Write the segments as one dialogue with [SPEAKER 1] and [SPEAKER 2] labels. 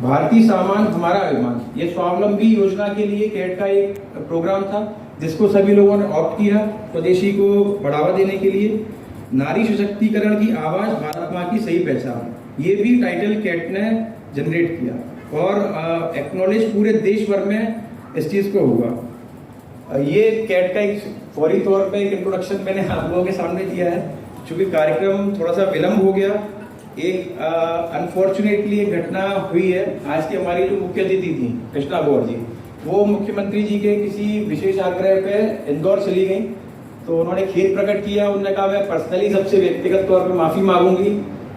[SPEAKER 1] भारतीय सामान हमारा अभिमान, ये स्वावलंबी योजना के लिए कैट का एक प्रोग्राम था जिसको सभी लोगों ने ऑप्ट किया स्वदेशी को बढ़ावा देने के लिए। नारी सशक्तिकरण की आवाज, भारत माँ की सही पहचान, ये भी टाइटल कैट ने जनरेट किया और एक्नॉलेज पूरे देश भर में इस चीज को हुआ। ये कैट का एक फौरी तौर पे एक इंट्रोडक्शन मैंने आप लोगों के सामने दिया है। चूंकि कार्यक्रम थोड़ा सा विलम्ब हो गया, एक अनफॉर्चुनेटली एक घटना हुई है। आज की हमारी जो मुख्य अतिथि थी कृष्णा गौर जी, वो मुख्यमंत्री जी के किसी विशेष आग्रह पे इंदौर चली गई, तो उन्होंने खेद प्रकट किया। उन्होंने कहा मैं पर्सनली सबसे व्यक्तिगत तौर पे माफी मांगूंगी।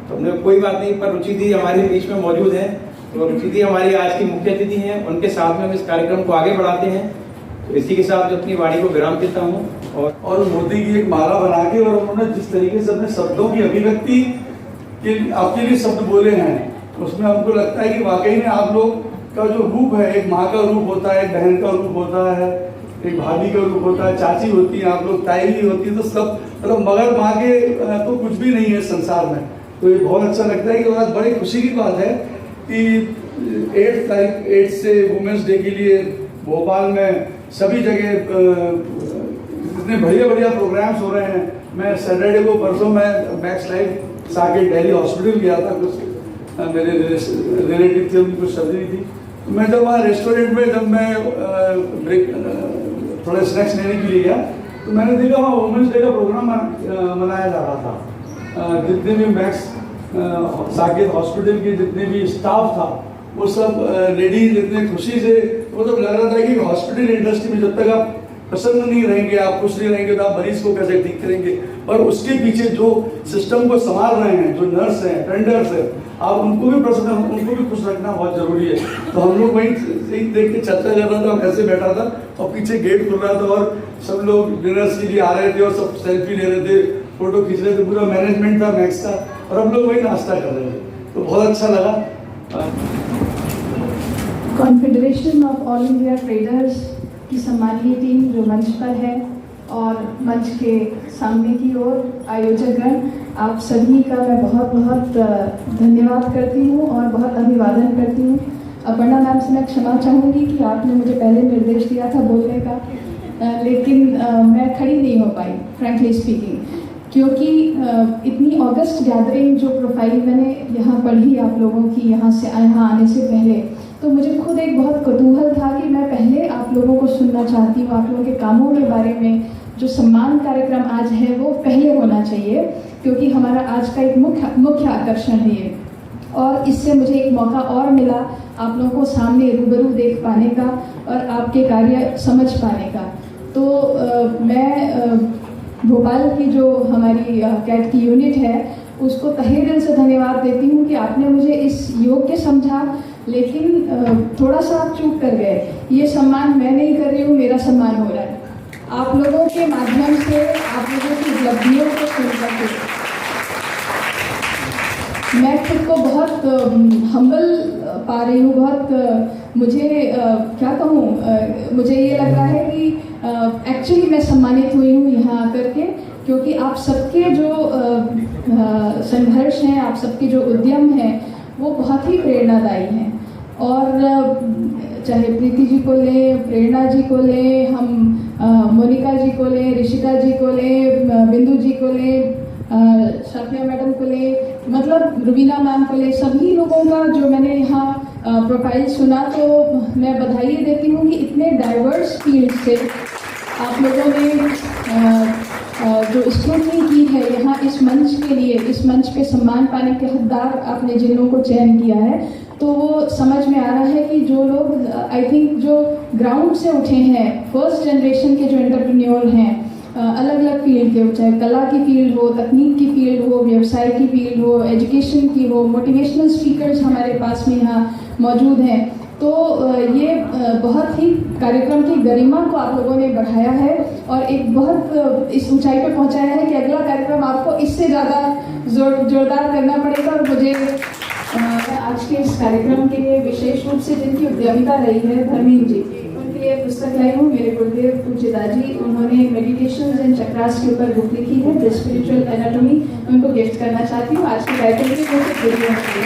[SPEAKER 1] तो हमने कोई बात नहीं, पर रुचि दी हमारे बीच में मौजूद है, तो रुचि दी हमारी आज की मुख्य अतिथि हैं, उनके साथ में हम इस कार्यक्रम को आगे बढ़ाते हैं। तो इसी के साथ अपनी वाणी को विराम देता हूँ।
[SPEAKER 2] और मोदी की एक माला बना के और उन्होंने जिस तरीके से अपने शब्दों की अभिव्यक्ति के आपके लिए शब्द बोले हैं, उसमें हमको लगता है कि वाकई में आप लोग का जो रूप है, एक माँ का रूप होता है, एक बहन का रूप होता है, एक भाभी का रूप होता है, चाची होती है, आप लोग ताई भी होती है, तो सब मतलब मगर माँ के तो कुछ भी नहीं है संसार में। तो ये बहुत अच्छा लगता है कि आज बड़ी खुशी की बात है कि 8 से वुमेन्स डे के लिए भोपाल में सभी जगह इतने बढ़िया बढ़िया प्रोग्राम्स हो रहे हैं। मैं सैटरडे को परसों मैं max life Saket Delhi hospital गया था, कुछ मेरे रिलेटिव थे, उनकी कुछ सर्जरी थी। तो मैं जब वहाँ रेस्टोरेंट में जब मैं ब्रेक थोड़े स्नैक्स लेने के लिए गया, तो मैंने देखा वहाँ वुमेन्स डे का प्रोग्राम मनाया जा रहा था। जितने भी मैक्स साकेत हॉस्पिटल के जितने भी स्टाफ था, वो सब लेडीज इतने खुशी से, मतलब लग रहा था कि हॉस्पिटल इंडस्ट्री में जब तक आप प्रसन्न नहीं रहेंगे, आप खुश नहीं रहेंगे, तो आप मरीज को कैसे ठीक करेंगे। पर उसके पीछे जो सिस्टम को संभाल रहे हैं, जो नर्स हैं, टेंडर्स हैं, आप उनको भी प्रसन्न, उनको भी खुश रखना बहुत जरूरी है। तो हम लोग वहीं देख के चर्चा कर रहा था, ऐसे बैठा था और पीछे गेट खुल रहा था और सब लोग डिनर्स के लिए आ रहे थे और सब सेल्फी ले रहे थे, फोटो खींच रहे थे, पूरा मैनेजमेंट था मैक्स का, और हम लोग वहीं नाश्ता कर रहे थे। तो बहुत अच्छा लगा।
[SPEAKER 3] Confederation of all India traders की सम्मानीय टीम जो मंच पर है और मंच के सामने की ओर आयोजकगण, आप सभी का मैं बहुत बहुत धन्यवाद करती हूँ और बहुत अभिवादन करती हूँ। अपर्णा मैम से मैं क्षमा चाहूँगी कि आपने मुझे पहले निर्देश दिया था बोलने का, लेकिन मैं खड़ी नहीं हो पाई फ्रैंकली स्पीकिंग, क्योंकि इतनी ऑगस्ट गैदरिंग जो प्रोफाइल मैंने यहाँ पढ़ी आप लोगों की यहाँ आने से पहले, तो मुझे खुद एक बहुत कौतूहल था कि मैं पहले आप लोगों को सुनना चाहती हूँ, आप लोगों के कामों के बारे में। जो सम्मान कार्यक्रम आज है वो पहले होना चाहिए, क्योंकि हमारा आज का एक मुख्य आकर्षण है ये, और इससे मुझे एक मौका और मिला आप लोगों को सामने रूबरू देख पाने का और आपके कार्य समझ पाने का। तो मैं भोपाल की जो हमारी कैट की यूनिट है उसको तहे दिल से धन्यवाद देती हूँ कि आपने मुझे इस योग्य समझा, लेकिन थोड़ा सा आप चूक कर गए। ये सम्मान मैं नहीं कर रही हूँ, मेरा सम्मान हो रहा है आप लोगों के माध्यम से, आप लोगों की उपलब्धियों को सुनकर के। मैं खुद को बहुत हम्बल पा रही हूँ, बहुत मुझे क्या कहूँ, मुझे ये लग रहा है कि एक्चुअली मैं सम्मानित हुई हूँ यहाँ आकर के, क्योंकि आप सबके जो संघर्ष हैं, आप सबके जो उद्यम हैं, वो बहुत ही प्रेरणादायी हैं। और चाहे प्रीति जी को लें, प्रेरणा जी को लें, हम मोनिका जी को लें, ऋषिता जी को लें, बिंदु जी को लें, शाफिया मैडम को लें, मतलब रुबीना मैम को लें, सभी लोगों का जो मैंने यहाँ प्रोफाइल सुना, तो मैं बधाई देती हूँ कि इतने डाइवर्स फील्ड से आप लोगों ने जो स्क्रूटनी की है यहाँ इस मंच के लिए, इस मंच पे सम्मान पाने के हकदार आपने जिन लोगों को चयन किया है, तो वो समझ में आ रहा है कि जो लोग आई थिंक जो ग्राउंड से उठे हैं, फर्स्ट जनरेशन के जो एंटरप्रेन्योर हैं, अलग अलग फील्ड के, चाहे कला की फील्ड हो, तकनीक की फील्ड हो, व्यवसाय की फील्ड हो, एजुकेशन की हो, मोटिवेशनल स्पीकर्स हमारे पास में यहाँ मौजूद हैं। तो ये बहुत ही कार्यक्रम की गरिमा को आप लोगों ने बढ़ाया है और एक बहुत इस ऊंचाई पर पहुंचाया है कि अगला कार्यक्रम आपको इससे ज़्यादा जोरदार करना पड़ेगा। और मुझे आज के इस कार्यक्रम के लिए विशेष रूप से जिनकी उद्यमिता रही है, धर्मेंद्र जी, उनके लिए पुस्तक लाई हूँ, मेरे गुरुदेव पूज्य दाजी, उन्होंने मेडिटेशंस एंड चक्रास के ऊपर बुक लिखी है, द स्पिरिचुअल एनाटॉमी, उनको गिफ्ट करना चाहती हूँ आज के कार्यक्रम की।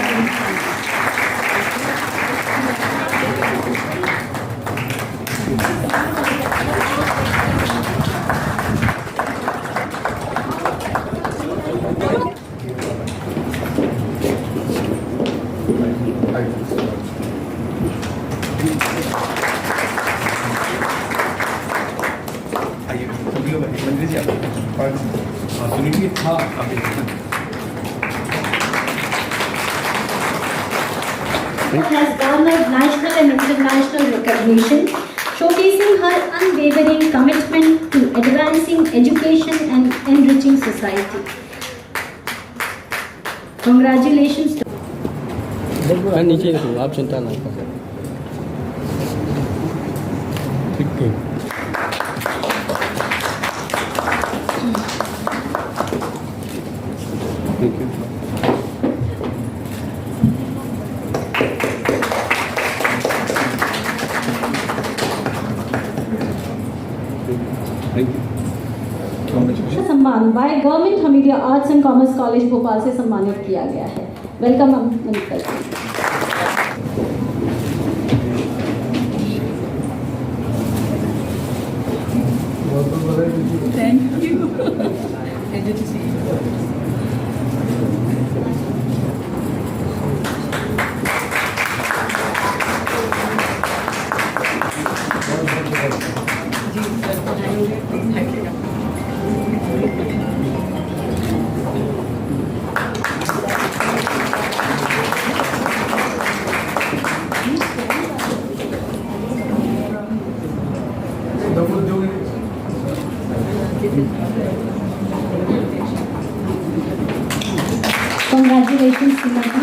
[SPEAKER 2] ऑलरेडी था अभी।
[SPEAKER 4] has garnered national and international recognition, showcasing her unwavering commitment to advancing education and enriching society. Congratulations to
[SPEAKER 5] मैं नीचे ही हूँ, आप चिंता ना करें। ठीक है। Thank you. Thank you.
[SPEAKER 4] सम्मान by government Hamidia arts and commerce college Bhopal से सम्मानित किया गया है। Welcome Amita ji.
[SPEAKER 3] Thank you. Pleasure to see you.
[SPEAKER 4] Congratulations, Srimati.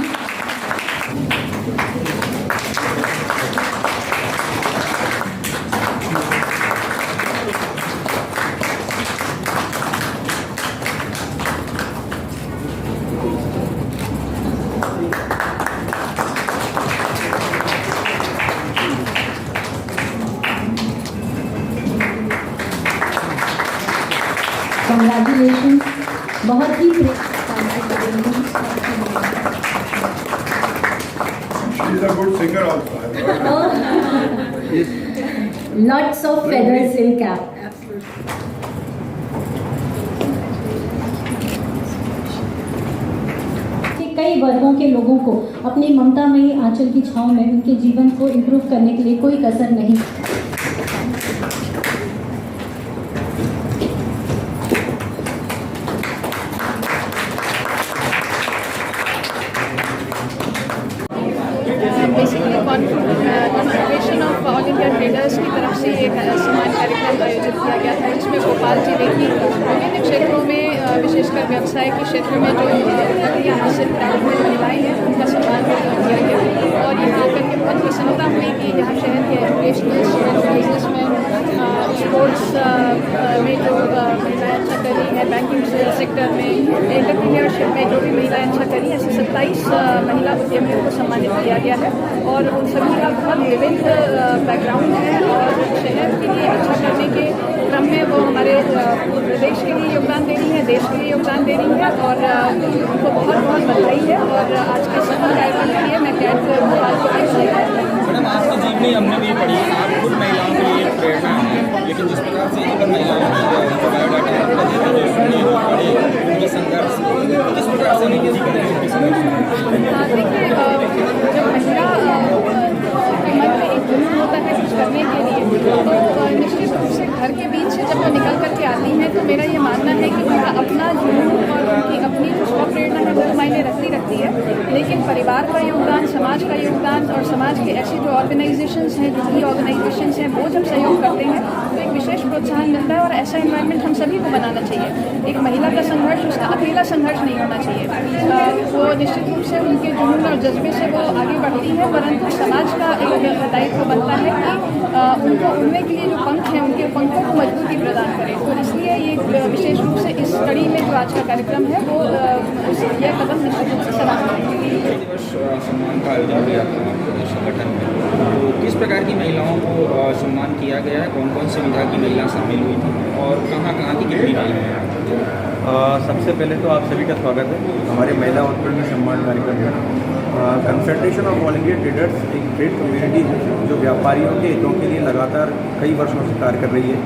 [SPEAKER 4] Congratulations. बहुत ही
[SPEAKER 2] She's a good singer also.
[SPEAKER 4] lots of feathers in cap. कि कई वर्गों के लोगों को अपनी ममतामयी आंचल की छांव में उनके जीवन को इम्प्रूव करने के लिए कोई कसर नहीं।
[SPEAKER 6] Basically confederation of all India traders की तरफ से एक सम्मान कार्यक्रम आयोजित किया गया था, जिसमें भोपाल जिले की विभिन्न क्षेत्रों में विशेषकर व्यवसाय के क्षेत्र में जो नौकरियाँ हासिल प्राप्त महिलाएँ हैं उनका सम्मान किया गया। और यहाँ आकर के बहुत प्रसन्नता हुई कि यहाँ शहर के एजुकेशनल बिजनेस में स्पोर्ट्स में जो महिलाएँ अच्छा कर रही हैं, बैंकिंग सेक्टर में, एंटरप्रेन्योरशिप में जो भी महिलाएँ अच्छा करी, ऐसे 27 महिला उद्यमियों को सम्मानित किया गया है। और उन सभी का बहुत विविध बैकग्राउंड है और शहर के लिए अच्छा करने के क्रम में वो हमारे प्रदेश के लिए योगदान दे रही है, देश के लिए योगदान दे रही है और उनको बहुत बहुत बधाई है। और आज के सफल कार्यक्रम के लिए मैं कैट भोपाल को
[SPEAKER 1] मैडम, आपकी जीवनी हमने भी पढ़ी, आप खुद महिलाओं के लिए प्रेरणा है, लेकिन जिस प्रकार से यहाँ पर महिलाओं उनका बायोडाटा उनके संघर्ष, किस प्रकार से उनकी
[SPEAKER 6] देखिए, जब महिला के मन में एक जुनून होता है कुछ करने के लिए, तो निश्चित रूप से घर के बीच से जब वो निकल करके आती हैं तो मेरा ये मानना है कि उनका अपना जुनून और उनकी अपनी जो स्वप्रेरणा है वो मायने रखती है। लेकिन परिवार का योगदान, समाज का योगदान और समाज के ऐसे जो ऑर्गेनाइजेशंस हैं, जो भी ऑर्गेनाइजेशंस हैं, वो जब सहयोग करते हैं तो एक विशेष प्रोत्साहन मिलता है। और ऐसा इन्वायरमेंट हम सभी को बनाना चाहिए। एक महिला का संघर्ष उसका अकेला संघर्ष नहीं होना चाहिए। वो निश्चित रूप से उनके जुनून और जज्बे से वो आगे बढ़ती है, परंतु समाज का एक दायित्व बनता है कि उनको उड़ने के लिए जो पंख हैं उनके पंखों को मजबूती प्रदान करें। तो इसलिए ये विशेष रूप से इस कड़ी में जो आज का कार्यक्रम है वो यह कदम निश्चित रूप से सराहनीय है।
[SPEAKER 1] सम्मान का आयोजन किया संगठन में, तो किस प्रकार की महिलाओं को सम्मान किया गया है, कौन कौन सी विधा की महिला शामिल हुई थी और कहाँ कहाँ की कितनी महिलाएं?
[SPEAKER 7] सबसे पहले तो आप सभी का स्वागत है हमारे महिला उत्पीड़न के सम्मान कार्यक्रम में। Confederation of all India traders एक ट्रेड कम्युनिटी है जो व्यापारियों के हितों के लिए लगातार कई वर्षों से कार्य कर रही है।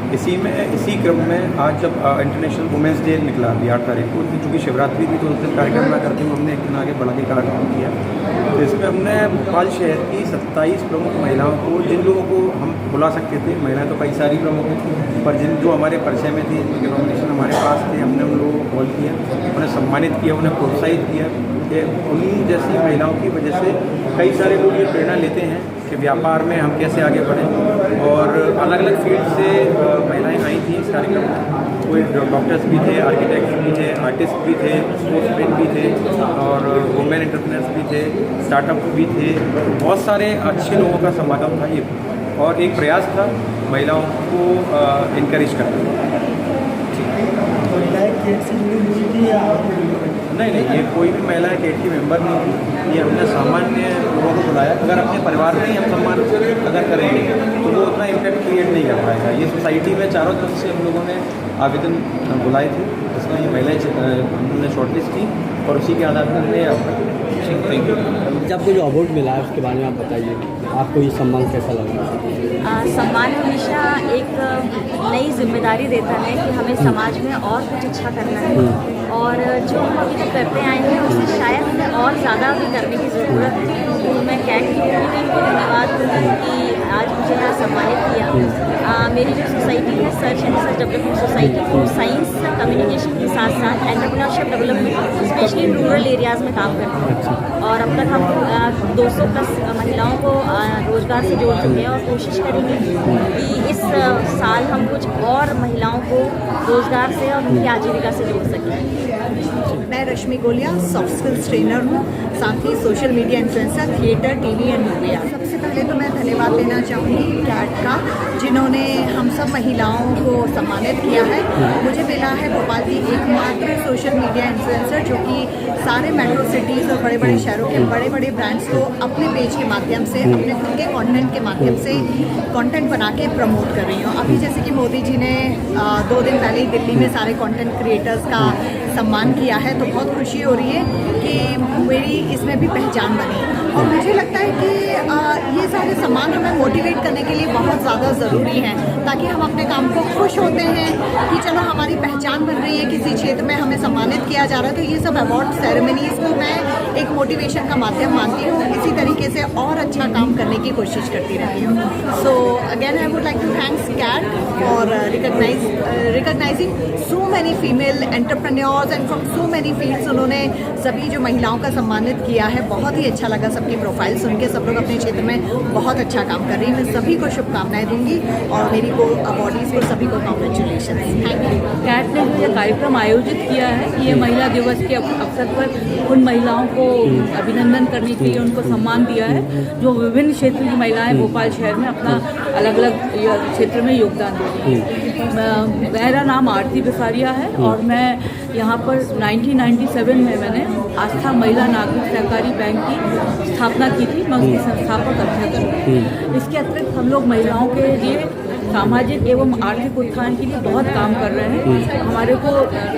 [SPEAKER 7] इसी क्रम में आज जब इंटरनेशनल वुमेंस डे निकला 8 तारीख को, चूँकि शिवरात्रि थी तो उस दिन कार्यक्रम ना करते हुए हमने एक दिन आगे बढ़ा के कार्यक्रम किया। तो इसमें हमने भोपाल शहर की 27 प्रमुख महिलाओं को, जिन लोगों को हम बुला सकते थे, महिलाएं तो कई सारी प्रमुख हैं, पर जो हमारे परिचय में थी, जिनके नॉमिनेशन हमारे पास थे, हमने उन लोगों को कॉल किया, उन्हें सम्मानित किया, उन्हें प्रोत्साहित किया कि उन्हीं जैसी महिलाओं की वजह से कई सारे लोग ये प्रेरणा लेते हैं कि व्यापार में हम कैसे आगे बढ़ें। और अलग अलग फील्ड से महिलाएं आई थी इस कार्यक्रम में। कोई डॉक्टर्स भी थे, आर्किटेक्ट भी थे, आर्टिस्ट भी थे, स्पोर्ट्समैन भी थे और वुमेन एंटरप्रेन्योर्स भी थे, स्टार्टअप भी थे। बहुत सारे अच्छे लोगों का समागम था ये, और एक प्रयास था महिलाओं को इनकरेज करना। नहीं, ये कोई भी महिला केट की मेंबर नहीं थी। ये हमने सामान्य लोगों को बुलाया। अगर अपने परिवार में ही हम सम्मान अगर करेंगे तो वो उतना इम्पैक्ट क्रिएट नहीं कर पाएगा। ये सोसाइटी में चारों तरफ से हम लोगों ने आवेदन बुलाए थे, जिसमें ये महिलाएं हमने शॉर्टलिस्ट की और उसी के आधार पर हमने थैंक यू।
[SPEAKER 5] जब आपको जो अवार्ड मिला है उसके बारे में आप बताइए, आपको ये सम्मान कैसा लगा?
[SPEAKER 8] सम्मान हमेशा एक नई जिम्मेदारी देता है कि हमें समाज में और कुछ अच्छा करना है, और जो हम अभी तक करते आए हैं उससे शायद हमें और ज़्यादा भी करने की ज़रूरत है। तो मैं कैट की पूरी टीम को धन्यवाद दूँगी कि आज मुझे यहाँ सम्मानित किया। मेरी जो सोसाइटी है search and research development society, वो साइंस कम्युनिकेशन के साथ साथ entrepreneurship development specially rural areas में काम करते हैं। और अब तक हम 200+ महिलाओं को रोज़गार से जोड़ चुके हैं और कोशिश करेंगे कि इस साल हम कुछ और महिलाओं को रोज़गार से और उनकी आजीविका से जोड़ सकें।
[SPEAKER 9] मैं रश्मि गोलिया सॉफ्ट स्किल्स ट्रेनर हूँ, साथ ही social media influencer, theatre, TV and media. सबसे पहले तो मैं धन्यवाद देना चाहूँगी कैट का, जिन्होंने हम सब महिलाओं को सम्मानित किया है। मुझे मिला है भोपाल की एकमात्र सोशल मीडिया इन्फ्लुएंसर जो कि सारे मेट्रो सिटीज़ और बड़े बड़े शहरों के बड़े बड़े ब्रांड्स को अपने पेज के माध्यम से, अपने खुद के कंटेंट के माध्यम से कंटेंट बना के प्रमोट कर रही हूँ। अभी जैसे कि मोदी जी ने 2 दिन पहले ही दिल्ली में सारे कंटेंट क्रिएटर्स का सम्मान किया है, तो बहुत खुशी हो रही है कि मेरी इसमें भी पहचान बनी। और मुझे लगता है कि ये सारे सम्मान हमें मोटिवेट करने के लिए बहुत ज़्यादा ज़रूरी हैं, ताकि हम अपने काम को खुश होते हैं कि चलो हमारी पहचान बन रही है, किसी क्षेत्र में हमें सम्मानित किया जा रहा है। तो ये सब अवार्ड सेरेमनीज़ को मैं एक मोटिवेशन का माध्यम मानती हूँ। इसी तरीके से और अच्छा काम करने की कोशिश करती रहती हूँ। So again I would like to thanks cat for recognizing so many female entrepreneurs and from so many fields. उन्होंने सभी जो महिलाओं का सम्मानित किया है, बहुत ही अच्छा लगा सबकी प्रोफाइल सुन के। सब लोग अपने क्षेत्र में बहुत अच्छा काम कर रही है। मैं सभी को शुभकामनाएं दूंगी और मेरी को अवॉर्डीज़ को सभी को कॉन्ग्रेचुलेशन। Thank you.
[SPEAKER 10] कैट ने जो ये कार्यक्रम आयोजित किया है, ये महिला दिवस के अवसर पर उन महिलाओं को अभिनंदन करने के लिए उनको सम्मान दिया है जो विभिन्न क्षेत्र की महिलाएं भोपाल शहर में अपना अलग अलग क्षेत्र में योगदान दे रही हैं। मेरा नाम आरती बिसारिया है और मैं यहाँ पर 1997 में मैंने आस्था महिला नागरिक सहकारी बैंक की स्थापना की थी। मैं उसकी संस्थापक अध्यक्ष हूँ। इसके अतिरिक्त हम लोग महिलाओं के लिए सामाजिक एवं आर्थिक उत्थान के लिए बहुत काम कर रहे हैं। हमारे को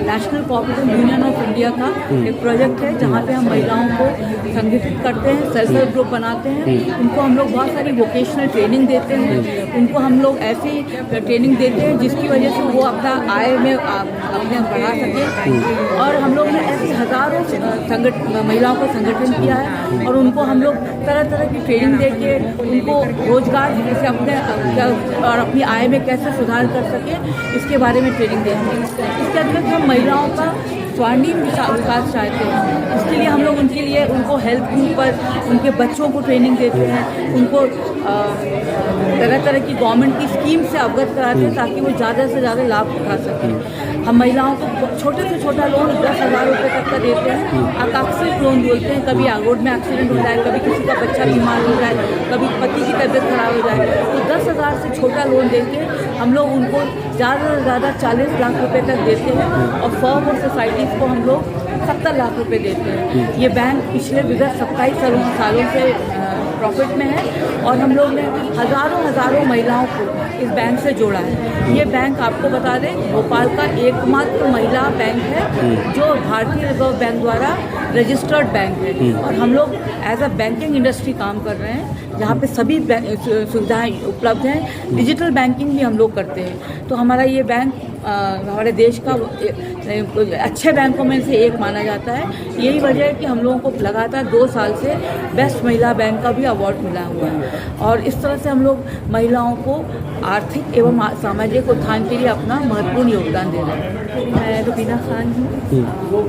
[SPEAKER 10] national cooperative union of India का एक प्रोजेक्ट है जहाँ पे हम महिलाओं को संगठित करते हैं, सेल्फ हेल्प ग्रुप बनाते हैं, उनको हम लोग बहुत सारी वोकेशनल ट्रेनिंग देते हैं, उनको हम लोग ऐसी ट्रेनिंग देते हैं जिसकी वजह से वो अपना आय में अपने बढ़ा सकें। और हम लोग ने ऐसी हज़ारों महिलाओं को संगठन किया है और उनको हम लोग तरह तरह की ट्रेनिंग दे के उनको रोजगार जैसे अपने और अपनी आय में कैसे सुधार कर सके इसके बारे में ट्रेनिंग देते हैं। इसके अतिरिक्त हम महिलाओं का स्वर्णिम विकास चाहते हैं। इसके लिए हम लोग उनके लिए उनको हेल्थ ग्रुप पर उनके बच्चों को ट्रेनिंग देते हैं, उनको तरह तरह की गवर्नमेंट की स्कीम से अवगत कराते हैं ताकि वो ज़्यादा से ज़्यादा लाभ उठा सकें। हम महिलाओं को छोटे से छोटा लोन 10,000 रुपये तक का देते हैं। आकस्मिक लोन बोलते हैं, कभी रोड में एक्सीडेंट हो जाए, कभी किसी का बच्चा बीमार हो जाए, कभी पति की तबीयत खराब हो जाए, तो 10,000 से छोटा लोन देके हम लोग उनको ज़्यादा से ज़्यादा 40 लाख रुपए तक देते हैं और फर्म और सोसाइटीज़ को हम लोग 70 लाख रुपए देते हैं। ये बैंक पिछले विगत 27 सालों से प्रॉफिट में है और हम लोग ने हज़ारों महिलाओं को इस बैंक से जोड़ा है। ये बैंक आपको बता दें भोपाल का एकमात्र महिला बैंक है जो भारतीय रिजर्व बैंक द्वारा रजिस्टर्ड बैंक है और हम लोग एज अ बैंकिंग इंडस्ट्री काम कर रहे हैं यहाँ पे सभी सुविधाएं उपलब्ध हैं। डिजिटल बैंकिंग भी हम लोग करते हैं। तो हमारा ये बैंक हमारे देश का अच्छे बैंकों में से एक माना जाता है। यही वजह है कि हम लोगों को लगातार 2 साल से बेस्ट महिला बैंक का भी अवार्ड मिला हुआ है। और इस तरह से हम लोग महिलाओं को आर्थिक एवं सामाजिक उत्थान के लिए अपना महत्वपूर्ण योगदान दे रहे हैं।
[SPEAKER 6] मैं रुबीना खान हूँ।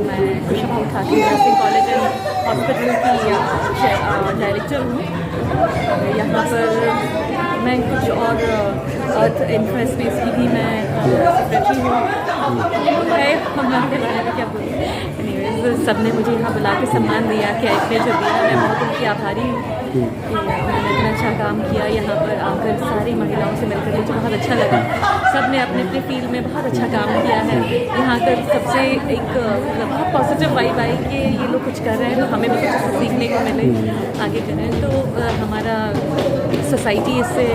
[SPEAKER 6] मैं Khushboo Thakur nursing college and hospital की डायरेक्टर हूँ। यहाँ पर मैं कुछ और अर्थ इन्फ्रास्पेस की भी मैं सेक्रेटरी हूँ। है हम के बारे में क्या बोलते हैं। सब ने मुझे यहाँ बुला के सम्मान दिया, कैट ने जो दिया, मैं बहुत उनकी आभारी हूँ कि उन्होंने इतना अच्छा काम किया। यहाँ पर आकर सारी महिलाओं से मिलकर मुझे बहुत अच्छा लगा। सब ने अपने अपने फील्ड में बहुत अच्छा काम किया है। यहाँ कर सबसे एक बहुत पॉजिटिव वाइब आई कि ये लोग कुछ कर रहे हैं तो हमें भी कुछ सीखने को मिले, आगे करें। तो हमारा सोसाइटी इससे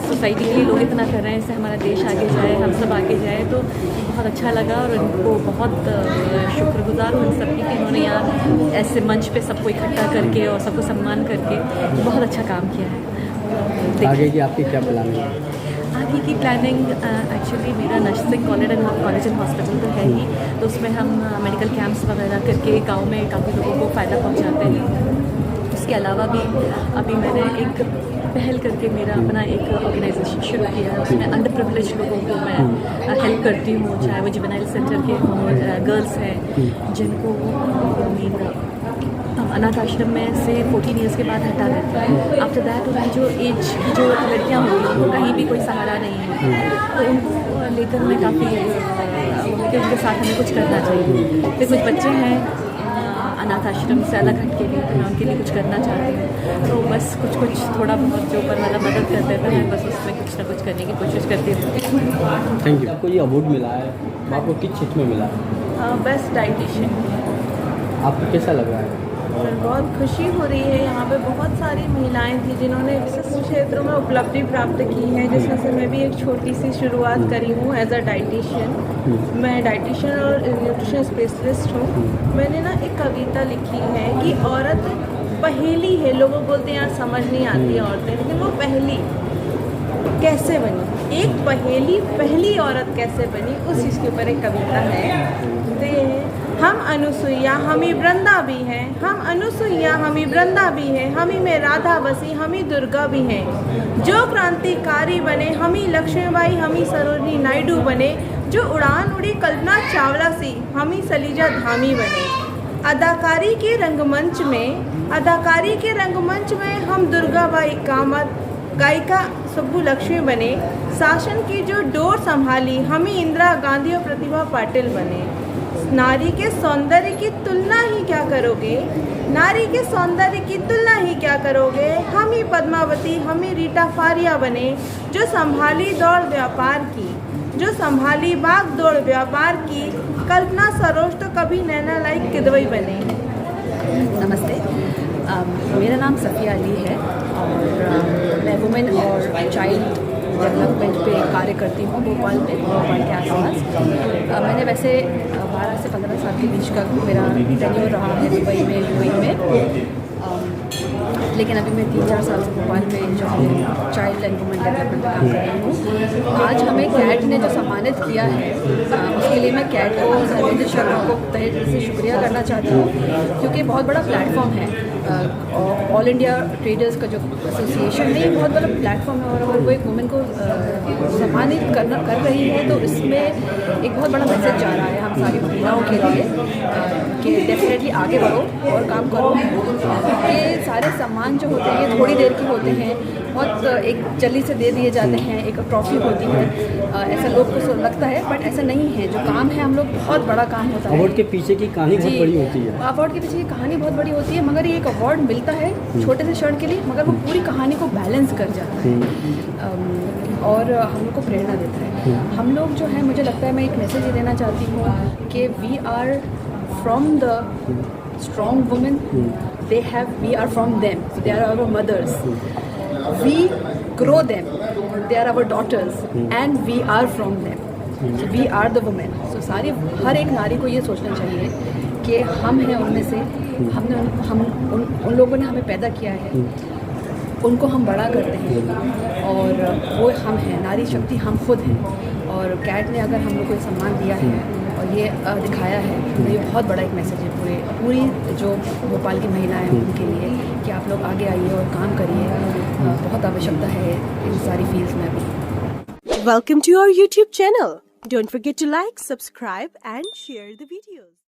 [SPEAKER 6] सोसाइटी के लिए लोग इतना कर रहे हैं, इससे हमारा देश आगे जाए, हम सब आगे जाए, तो बहुत अच्छा लगा। और उनको बहुत शुक्रगुजार हूँ सबकी कि उन्होंने यहाँ ऐसे मंच पे सबको इकट्ठा करके और सबको सम्मान करके बहुत अच्छा काम किया है।
[SPEAKER 5] आगे की आपकी क्या प्लानिंग है?
[SPEAKER 6] आगे की प्लानिंग एक्चुअली मेरा नर्सिंग कॉलेज एंड हॉस्पिटल तो है ही, तो उसमें हम मेडिकल कैंप्स वगैरह करके गाँव में काफ़ी लोगों को फ़ायदा पहुँचाते हैं। उसके अलावा भी अभी मैंने एक पहल करके मेरा अपना एक ऑर्गेनाइजेशन शुरू किया है। उसमें अंडर प्रिविलेज लोगों को मैं हेल्प करती हूँ, चाहे वो जुवेनाइल सेंटर के हों, गर्ल्स हैं जिनको अनाथ आश्रम में से 14 ईयर्स के बाद हटा देते हैं। आफ्टर दैट उनकी जो एज की जो लड़कियाँ होती हैं उनको कहीं भी कोई सहारा नहीं है, तो उनको लेकर मैं काफ़ी उनके साथ हमें कुछ करना चाहिए। फिर कुछ बच्चे हैं अनाथ आश्रम से अलग हट के लिए, तो मैं उनके लिए कुछ करना चाहती हूँ। तो बस कुछ थोड़ा बहुत जो ऊपर वाला मदद कर देता है, बस उसमें कुछ ना कुछ करने की कोशिश करती हूँ।
[SPEAKER 5] Thank you. आपको ये अवार्ड मिला है, आपको किस क्षेत्र में मिला है?
[SPEAKER 6] Best dietitian.
[SPEAKER 5] आपको कैसा लग रहा है?
[SPEAKER 11] सर बहुत खुशी हो रही है। यहाँ पे बहुत सारी महिलाएं थी जिन्होंने विशिष्ट क्षेत्रों में उपलब्धि प्राप्त की है, जिसमें से मैं भी एक छोटी सी शुरुआत करी हूँ एज अ डाइटिशियन। मैं डाइटिशियन और न्यूट्रिशन स्पेशलिस्ट हूँ। मैंने ना एक कविता लिखी है कि औरत पहेली है। लोग बोलते हैं यार समझ नहीं आती औरतें, लेकिन वो पहेली कैसे बनी, एक पहली औरत कैसे बनी, उस चीज़ के ऊपर एक कविता है। हम अनुसुईया हमी वृंदा भी हैं, हम अनुसुईया हमी वृंदा भी हैं, हमी में राधा बसी हमी दुर्गा भी हैं। जो क्रांतिकारी बने हमी लक्ष्मीबाई हमी सरोजिनी नायडू बने, जो उड़ान उड़ी कल्पना चावला सी हमी सलीजा धामी बने। अदाकारी के रंगमंच में हम दुर्गाबाई कामत, गायिका सुब्बू लक्ष्मी बने। शासन की जो डोर संभाली हमी इंदिरा गांधी और प्रतिभा पाटिल बने। नारी के सौंदर्य की तुलना ही क्या करोगे, नारी के सौंदर्य की तुलना ही क्या करोगे। हम ही पद्मावती हम ही रीटा फारिया बने, जो संभाली दौड़ व्यापार की, जो संभाली भाग दौड़ व्यापार की। कल्पना सरोज तो कभी नैना लाइक किदवई बने।
[SPEAKER 12] नमस्ते, मेरा नाम सफिया अली है और मैं वुमेन और चाइल्ड डेवलपमेंट पे कार्य करती हूँ भोपाल के आसपास। मैंने वैसे 12 से 15 साल के बीच का मेरा टेन्योर रहा है दुबई में, यूएई में, लेकिन अभी मैं 3-4 साल से भोपाल में जो है चाइल्ड एंड वुमेन डेवलपमेंट में काम कर रही हूँ। आज हमें कैट ने जो सम्मानित किया है उसके लिए मैं कैट को धर्मेंद्र शर्मा को तहे दिल से शुक्रिया करना चाहती हूँ, क्योंकि बहुत बड़ा प्लेटफॉर्म है। ऑल इंडिया ट्रेडर्स का जो एसोसिएशन है बहुत बड़ा प्लेटफॉर्म है, और अगर वो एक वुमेन को सम्मानित कर रही है तो इसमें एक बहुत बड़ा मैसेज जा रहा है हम सारी महिलाओं के लिए कि डेफिनेटली आगे बढ़ो और काम करो। ये सारे सम्मान जो होते हैं थोड़ी देर के होते हैं, बहुत एक जल्दी से दे दिए जाते हैं, एक ट्रॉफी होती है, ऐसा लोग को लगता है, बट ऐसा नहीं है। जो काम है हम लोग बहुत बड़ा काम होता है।
[SPEAKER 5] अवार्ड के पीछे की कहानी बहुत बड़ी होती है।
[SPEAKER 12] अवार्ड के पीछे की कहानी बहुत बड़ी होती है, मगर ये एक अवार्ड मिलता है छोटे से क्षण के लिए, मगर वो पूरी कहानी को बैलेंस कर जाता है और हम लोग को प्रेरणा देता है। हम लोग जो है, मुझे लगता है मैं एक मैसेज ये देना चाहती हूँ कि we are from the strong women, we are from them, so they are our mothers. We grow them, they are our daughters, and we are from them. So we are the women. So हर एक नारी को ये सोचना चाहिए कि हम हैं उनमें से, हम उन लोगों ने हमें पैदा किया है, उनको हम बड़ा करते हैं और वो हम हैं, नारी शक्ति हम खुद हैं। और कैट ने अगर हम लोग को सम्मान दिया है और ये दिखाया है तो ये बहुत बड़ा एक मैसेज है पूरी जो भोपाल की महिलाएं हैं उनके लिए कि आप लोग आगे आइए और काम करिए। बहुत आवश्यकता है इन सारी फील्ड्स में भी।
[SPEAKER 13] Welcome to our YouTube channel. Don't forget to like, subscribe and share the videos.